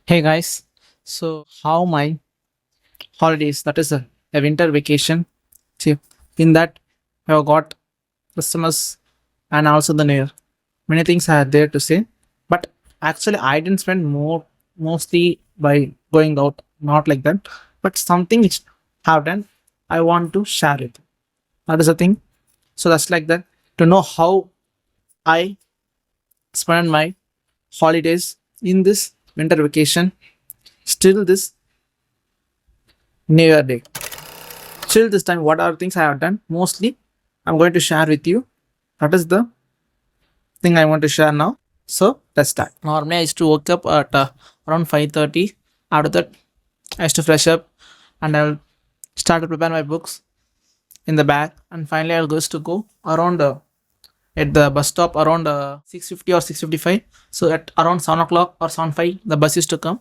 Hey guys, so how my holidays, that is a winter vacation. See, in that I have got Christmas and also the New Year. Many things are there to say, but actually I didn't spend mostly by going out, not like that, but something which have done. I want to share it. That is the thing. So that's like that to know how I spend my holidays in this winter vacation. Still this New Year day. Till this time, what are things I have done? Mostly, I'm going to share with you. That is the thing I want to share now. So let's start. Normally, I used to wake up at around 5:30. After that, I used to fresh up and I'll start to prepare my books in the bag. And finally, I'll just to go around at the bus stop around 6:50 or 6:55. So at around 7 o'clock or 7:05, the bus used to come.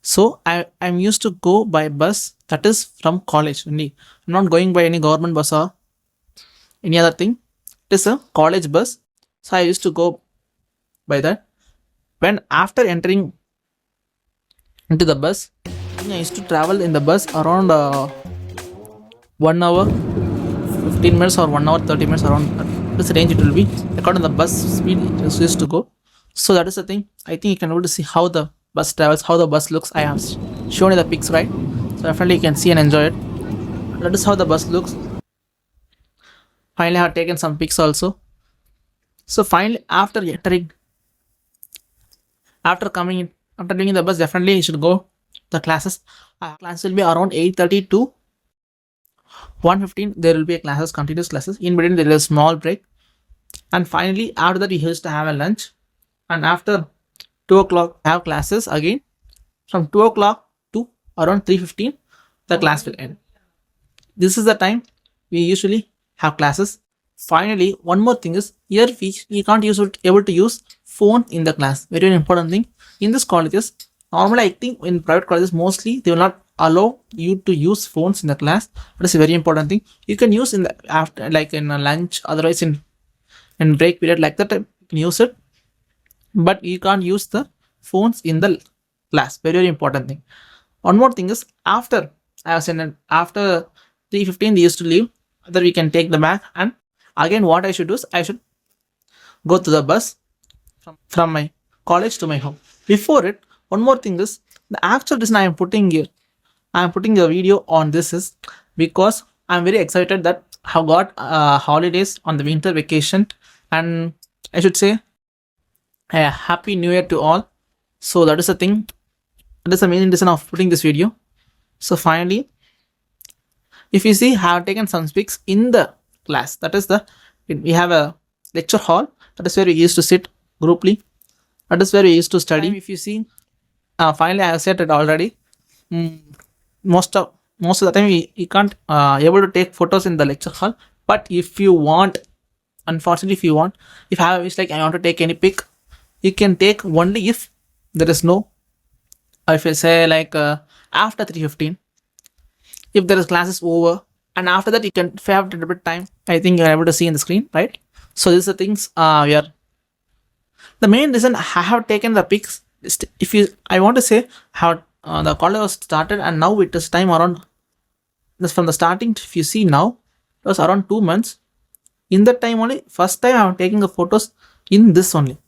So I'm used to go by bus, that is from college only. I'm not going by any government bus or any other thing. It is a college bus. So I used to go by that. When after entering into the bus, I used to travel in the bus around 1 hour 15 minutes or 1 hour 30 minutes, around this range it will be according to the bus speed it used to go. So that is the thing. I think you can able to see how the bus travels, how the bus looks. I have shown you the pics, right? So definitely you can see and enjoy it. That is how the bus looks. Finally I have taken some pics also. So finally after entering, after coming in, after leaving the bus, definitely you should go the classes. Class will be around 8:30 to 1:15. There will be a classes, continuous classes. In between there is a small break. And finally after that we used to have a lunch. And after 2 o'clock have classes again. From 2 o'clock to around 3:15 the class will end. This is the time we usually have classes. Finally, one more thing is here we can't able to use phone in the class. Very important thing in this colleges. Normally, I think in private colleges mostly they will not allow you to use phones in the class. That is a very important thing. You can use in the after, like in a lunch, otherwise in break period like that you can use it, but you can't use the phones in the class. Very, very important thing. One more thing is after I was in after 3:15 they used to leave. That we can take the bag, and again what I should do is I should go to the bus from my college to my home. Before it, one more thing is the actual reason I am putting here, I am putting the video on this is because I'm very excited that I have got holidays on the winter vacation, and I should say a happy new year to all. So that is the thing. That is the main reason of putting this video. So finally, if you see, I have taken some pics in the class. That is the, we have a lecture hall. That is where we used to sit grouply. That is where we used to study. If you see, finally I have said it already. Mm, most of the time we can't able to take photos in the lecture hall. But if you want, unfortunately, if you want, if I wish like I want to take any pic, you can take only if there is no, if I say like after 3:15, if there is classes over, and after that you can, if you have a little bit time, I think you're able to see in the screen, right? So these are things we are, the main reason I have taken the pics is if you, I want to say how the college was started and now it is time around this from the starting. If you see now, it was around 2 months. In that time only, first time I'm taking the photos in this only.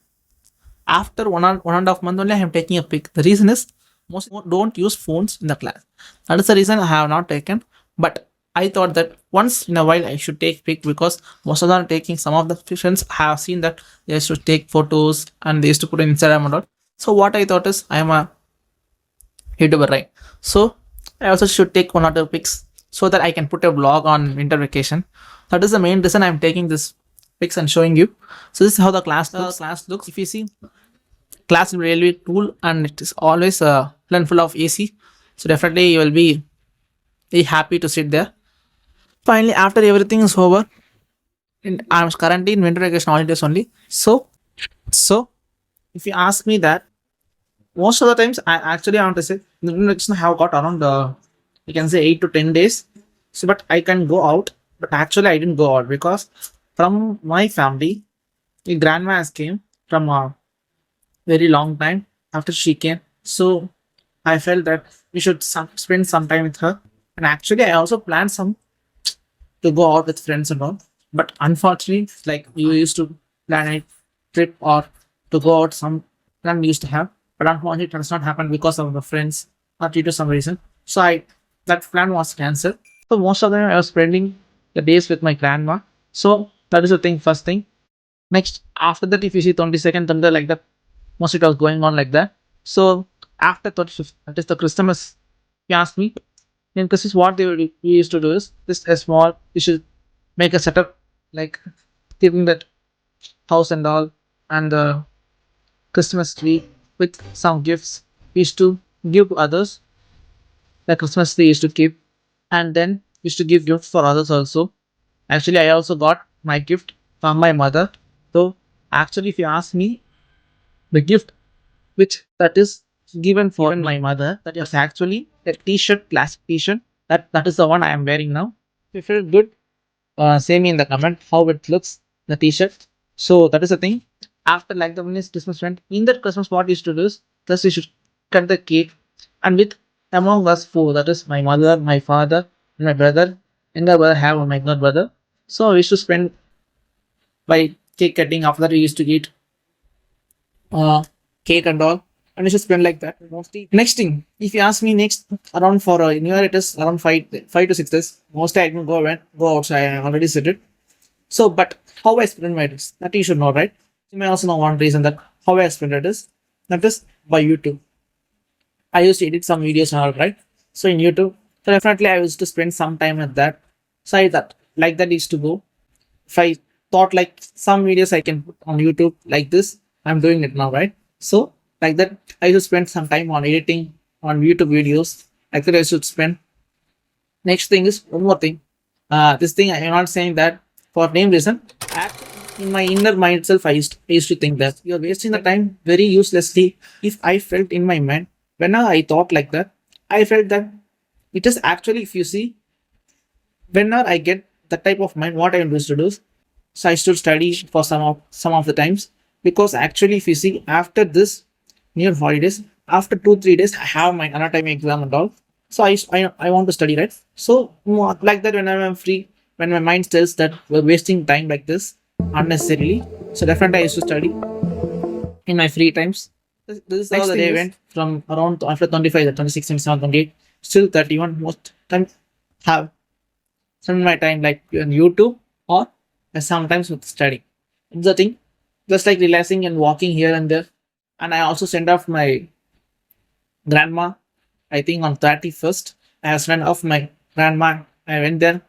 After 1.5 months only I am taking a pic. The reason is most don't use phones in the class. That is the reason I have not taken. But I thought that once in a while I should take pic, because most of them are taking, some of the friends have seen that they used to take photos and they used to put in Instagram and all. So what I thought is I am a YouTuber, right? So I also should take one or two pics so that I can put a vlog on winter vacation. That is the main reason I'm taking this pics and showing you. So this is how the class looks. If you see, class will be really cool and it is always full of AC. So definitely you will be very happy to sit there. Finally, after everything is over, I'm currently in winter vacation holidays only. So if you ask me that, most of the times I want to say in the winter vacation I have got around you can say 8 to 10 days. So but I can go out, but actually I didn't go out because from my family, the grandma has came from a very long time after she came. So I felt that we should spend some time with her. And actually, I also planned some to go out with friends and all. But unfortunately, like we used to plan a trip or to go out some plan we used to have. But unfortunately, it does not happen because of the friends or due to some reason. So I that plan was cancelled. So most of them I was spending the days with my grandma. So that is the thing, first thing. Next, after that, if you see 22nd, Thunder like that, most it was going on like that. So after 35th, that is the Christmas, if you ask me, in Christmas, what we used to do is this a small, we should make a setup like keeping that house and all and the Christmas tree with some gifts. We used to give to others. The Christmas tree used to keep, and then we used to give gifts for others also. Actually, I also got my gift from my mother. So actually, if you ask me, the gift which that is given for my mother, that is actually a t-shirt, classic t-shirt. That is the one I am wearing now. If you feel good, say me in the comment how it looks, the t-shirt. So that is the thing. After like the minutes Christmas went, in that Christmas what we used to do is first we should cut the cake and with among us four, that is my mother, my father, and my brother, and the brother have my god brother. So we used to spend by cake cutting. After that we used to eat uh, cake and all, and we should spend like that. Mostly. Next thing, if you ask me next around for New Year, it is around 5 to 6 days. Mostly I can go outside. I already said it. So, but how I spend my days, that you should know, right? You may also know one reason that how I spend it is that is by YouTube. I used to edit some videos and all, right? So in YouTube, so definitely I used to spend some time at that. So I that like that used to go. If I thought like some videos I can put on YouTube like this, I'm doing it now, right? So like that, I used to spend some time on editing on YouTube videos. Like that, I should spend. Next thing is one more thing. This thing I am not saying that for name reason. In my inner mind itself, I used to think that you're wasting the time very uselessly. If I felt in my mind, whenever I thought like that, I felt that it is actually, if you see, whenever I get that type of mind, what I used to do is, so I should study for some of the times because actually, if you see, after this near holidays, after 2 3 days, I have my anatomy exam and all. So I want to study, right? So like that, when I'm free, when my mind tells that we're wasting time like this unnecessarily, so definitely I used to study in my free times. This is how the day went from around after 25, the 26, 27, 28, still 31. Most time have spend my time like on YouTube or sometimes with studying. It's the thing, just like relaxing and walking here and there. And I also send off my grandma. I think on 31st, I have sent off my grandma. I went there.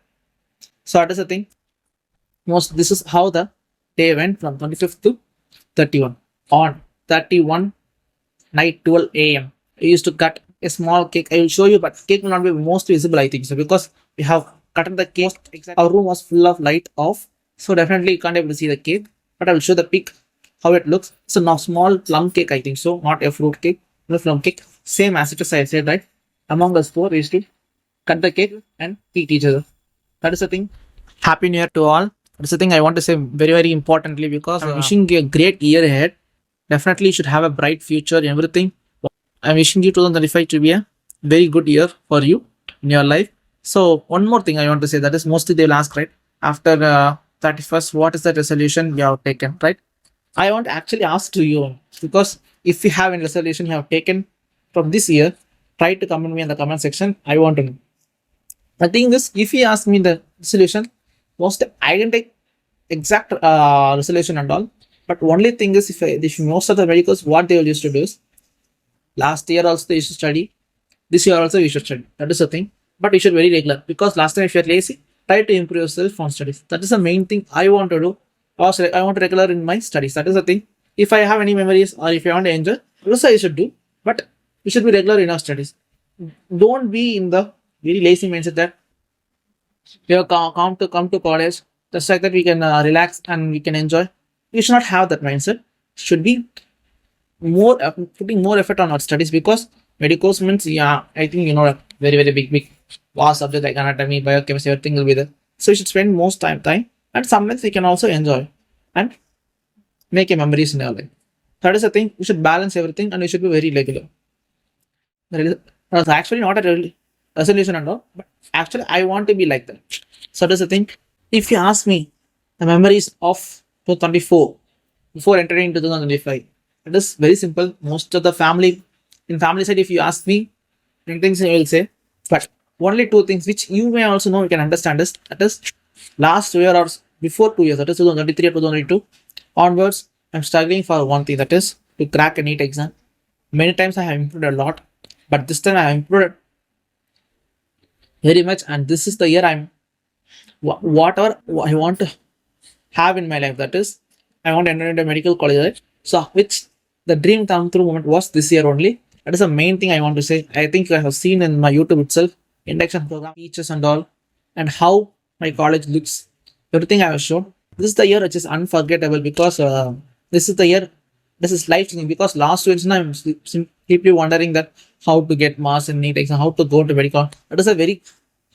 So that is the thing. Most this is how the day went from 25th to 31. On 31 night 12 a.m. I used to cut a small cake. I will show you, but cake will not be most visible, I think so, because we have cut the cake. Our room was full of light off, so definitely you can't able to see the cake. But I will show the pic how it looks. So now small plum cake, I think so, not a fruit cake, no plum cake. Same as it is, I said, right? Among us four, we used to cut the cake and eat each other. That is the thing. Happy New Year to all. That's the thing I want to say very, very importantly because I'm wishing you a great year ahead. Definitely you should have a bright future and everything. I'm wishing you 2025 to be a very good year for you in your life. So one more thing I want to say, that is mostly they'll ask, right? After 31st, what is the resolution you have taken, right? I want to actually ask to you because if you have any resolution you have taken from this year, try to comment me in the comment section. I want to know. The thing is, if you ask me the resolution, I didn't take exact resolution and all. But only thing is, if most of the medicals, what they will used to do is, last year also they used to study, this year also you should study. That is the thing. But you should very regular because last time if you're lazy, try to improve yourself on studies. That is the main thing I want to do. Also, I want to regular in my studies. That is the thing. If I have any memories or if you want to enjoy, also you should do. But you should be regular in our studies. Don't be in the very lazy mindset that we have come to college just like that we can relax and we can enjoy. You should not have that mindset. Should be more putting more effort on our studies because medicals means, yeah, I think you know a very very big vast subject like anatomy, biochemistry, everything will be there. So you should spend most time and sometimes you can also enjoy and make a memories in your life. That is the thing. You should balance everything and you should be very regular. was actually not a resolution and all, but actually I want to be like that. So that's the thing. If you ask me, the memories of 2024 before entering into 2025, it is very simple. Most of the family in family side, if you ask me, many things I will say, but only two things which you may also know you can understand is that is last year or before 2 years, that is 2023 or 2022 onwards, I'm struggling for one thing, that is to crack a NEET exam. Many times I have improved a lot, but this time I have improved very much, and this is the year I'm whatever I want to have in my life. That is, I want to enter into medical college. Right? So, which the dream come true moment was this year only. That is the main thing I want to say. I think I have seen in my YouTube itself, induction program, teachers and all, and how my college looks. Everything I have shown. This is the year which is unforgettable because this is the year. This is life changing because last 2 years now I'm simply wondering that how to get marks in NEET exam, how to go to medical. That is a very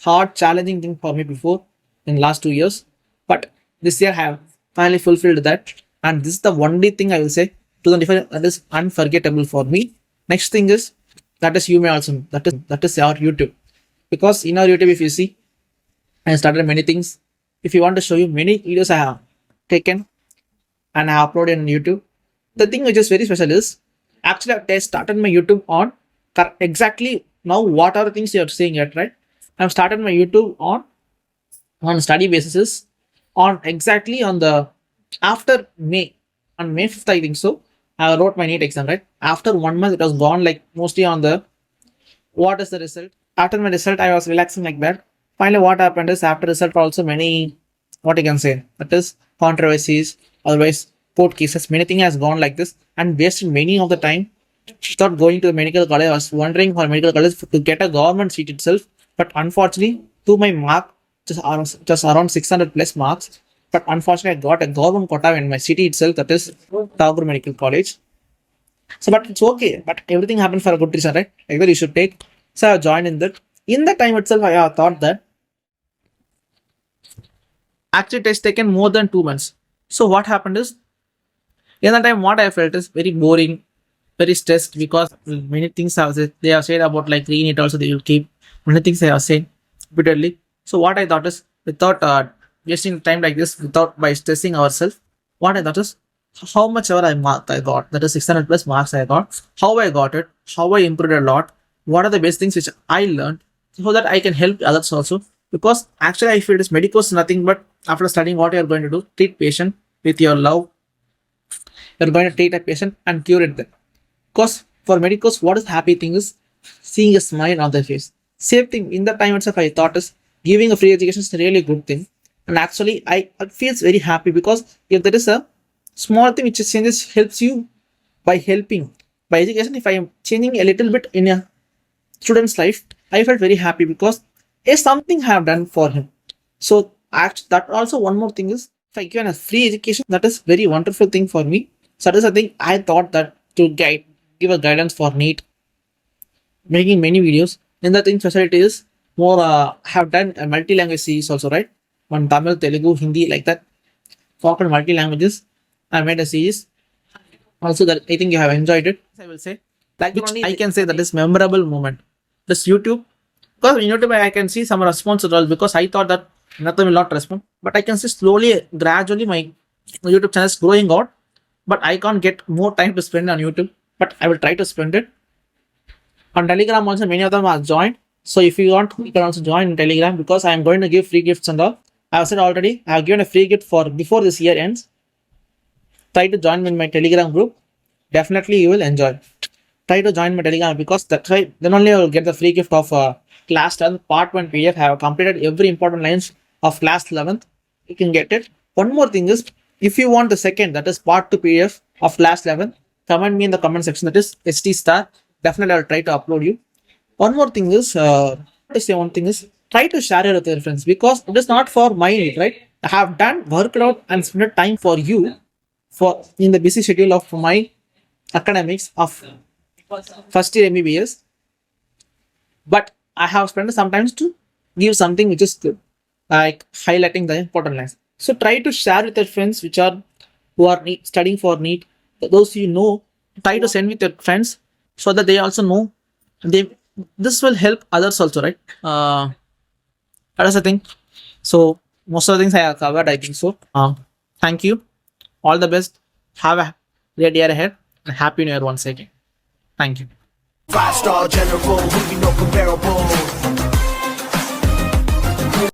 hard, challenging thing for me before in last 2 years. But this year I have finally fulfilled that, and this is the only thing I will say 2025 that is unforgettable for me. Next thing is that is you may also that is our YouTube, because in our YouTube if you see I started many things. If you want to show you many videos I have taken and I have uploaded on YouTube. The thing which is very special is actually I started my YouTube on exactly now what are the things you are seeing it right. I've started my YouTube on study basis on exactly on the after May, on May 5th I think so. I wrote my NEET exam right. After 1 month it was gone like mostly on the what is the result. After my result I was relaxing like that. Finally what happened is after result also many what you can say that is controversies, otherwise court cases, many things has gone like this and wasted many of the time without going to the medical college. I was wondering for medical college to get a government seat itself, but unfortunately to my mark just around 600 plus marks, but unfortunately I got a government quota in my city itself, that is Tagore Medical College. So but it's okay, but everything happened for a good reason, right? Either you should take. So I joined in that. In the time itself I thought that actually it has taken more than 2 months. So what happened is in that time what I felt is very boring, very stressed because many things they have said about like green it also they will keep many things they have said repeatedly. So what I thought is without wasting time like this, without by stressing ourselves, what I thought is how much ever I marked I got, that is 600 plus marks I got, how I got it, how I improved a lot, what are the best things which I learned so that I can help others also. Because actually I feel this medical is nothing but after studying what you are going to do, treat patient with your love. You're going to treat a patient and cure it then. Because for medicals, what is happy thing is seeing a smile on their face. Same thing in the time itself I thought is giving a free education is a really good thing. And actually I feels very happy because if there is a small thing which changes helps you by helping. By education, if I am changing a little bit in a student's life, I felt very happy because something I have done for him. So that also one more thing is if I given a free education, that is very wonderful thing for me. So that is a thing I thought that to give a guidance for NEET, making many videos. In the thing specialty is more have done a multi-language series also, right? One Tamil, Telugu, Hindi like that. Spoken multi-languages. I made a series. Also that I think you have enjoyed it. I will say like which I can say that is memorable moment. This YouTube, because in YouTube I can see some response at all because I thought that nothing will not respond, but I can see slowly, gradually my YouTube channel is growing out, but I can't get more time to spend on YouTube, but I will try to spend it. On Telegram also many of them are joined. So if you want, you can also join in Telegram because I am going to give free gifts and all. I have said already, I have given a free gift for before this year ends. Try to join in my Telegram group. Definitely you will enjoy. Try to join my Telegram because that's why then only I will get the free gift of class 10 part 1 PDF. I have completed every important lines of class 11th. You can get it. One more thing is if you want the second, that is part 2 PDF of class 11, comment me in the comment section, that is ST star. Definitely I will try to upload you. One more thing is try to share it with your friends because it is not for my need, right? I have done worked out and spent time for you for in the busy schedule of my academics of first year MBBS, but I have spent sometimes to give something which is good, like highlighting the important lines. So try to share with your friends which are who are studying for NEET. Those you know, try to send with your friends so that they also know This will help others also, right? That is the thing. So most of the things I have covered, I think so. Thank you. All the best. Have a great year ahead and happy new year once again. Thank you. 5-star general, who you know comparable.